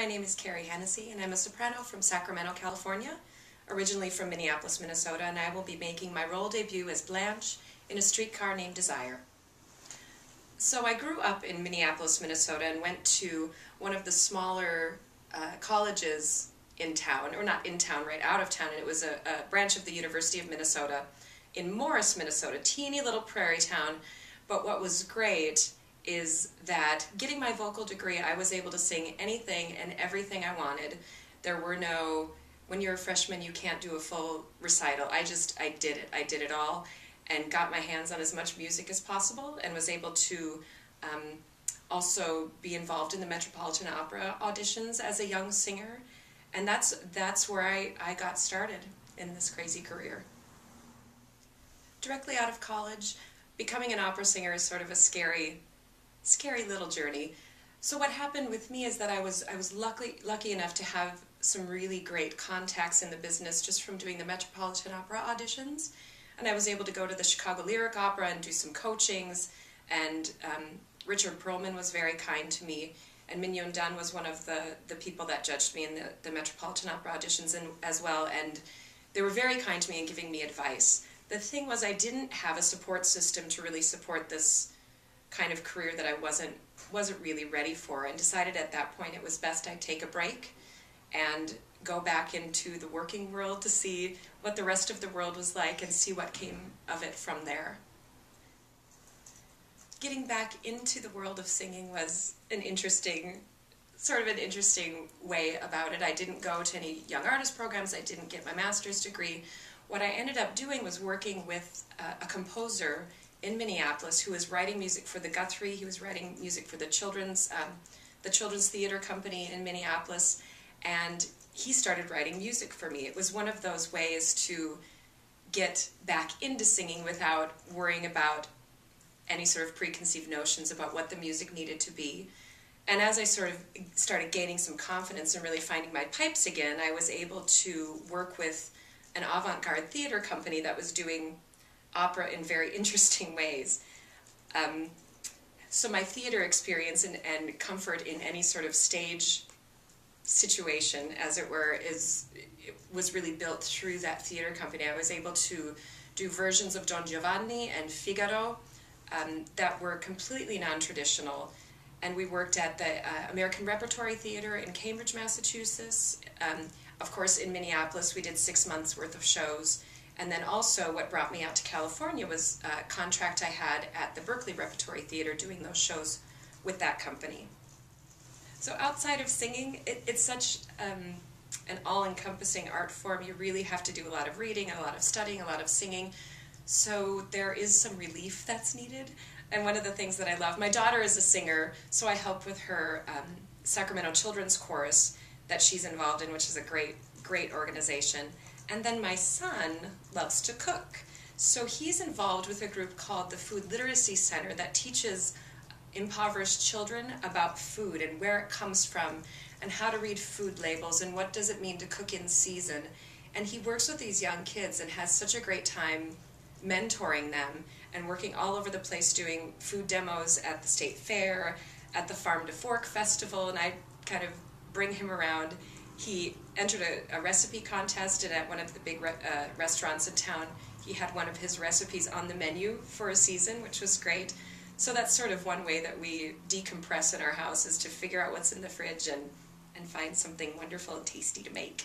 my name is Carrie Hennessey, and I'm a soprano from Sacramento, California, originally from Minneapolis, Minnesota, and I will be making my role debut as Blanche in A Streetcar Named Desire. So I grew up in Minneapolis, Minnesota, and went to one of the smaller colleges in town, or not in town, right out of town, and it was a branch of the University of Minnesota in Morris, Minnesota, teeny little prairie town. But what was great is that getting my vocal degree, I was able to sing anything and everything I wanted. There were no, when you're a freshman, you can't do a full recital. I did it. I did it all and got my hands on as much music as possible and was able to also be involved in the Metropolitan Opera auditions as a young singer. And that's where I got started in this crazy career. Directly out of college, becoming an opera singer is sort of a scary little journey. So what happened with me is that I was lucky enough to have some really great contacts in the business just from doing the Metropolitan Opera auditions, and I was able to go to the Chicago Lyric Opera and do some coachings, and Richard Perlman was very kind to me, and Mignon Dunn was one of the people that judged me in the Metropolitan Opera auditions as well, and they were very kind to me in giving me advice. The thing was, I didn't have a support system to really support this kind of career that I wasn't really ready for, and decided at that point it was best I take a break and go back into the working world to see what the rest of the world was like and see what came of it from there. Getting back into the world of singing was sort of an interesting way about it. I didn't go to any young artist programs, I didn't get my master's degree. What I ended up doing was working with a composer in Minneapolis who was writing music for the Guthrie. He was writing music for the Children's Theater Company in Minneapolis, and he started writing music for me. It was one of those ways to get back into singing without worrying about any sort of preconceived notions about what the music needed to be. And as I sort of started gaining some confidence and really finding my pipes again, I was able to work with an avant-garde theater company that was doing opera in very interesting ways. So my theater experience and comfort in any sort of stage situation, as it were, was really built through that theater company. I was able to do versions of Don Giovanni and Figaro that were completely non-traditional. And we worked at the American Repertory Theater in Cambridge, Massachusetts. Of course, in Minneapolis, we did 6 months worth of shows. And then also what brought me out to California was a contract I had at the Berkeley Repertory Theater doing those shows with that company. So outside of singing, it's such an all-encompassing art form. You really have to do a lot of reading, a lot of studying, a lot of singing. So there is some relief that's needed. And one of the things that I love, my daughter is a singer, so I help with her Sacramento Children's Chorus that she's involved in, which is a great organization. And then my son loves to cook. So he's involved with a group called the Food Literacy Center that teaches impoverished children about food and where it comes from and how to read food labels and what does it mean to cook in season. And he works with these young kids and has such a great time mentoring them and working all over the place doing food demos at the state fair, at the Farm to Fork Festival, and I kind of bring him around. He entered a recipe contest, and at one of the big restaurants in town, he had one of his recipes on the menu for a season, which was great. So that's sort of one way that we decompress in our house, is to figure out what's in the fridge and find something wonderful and tasty to make.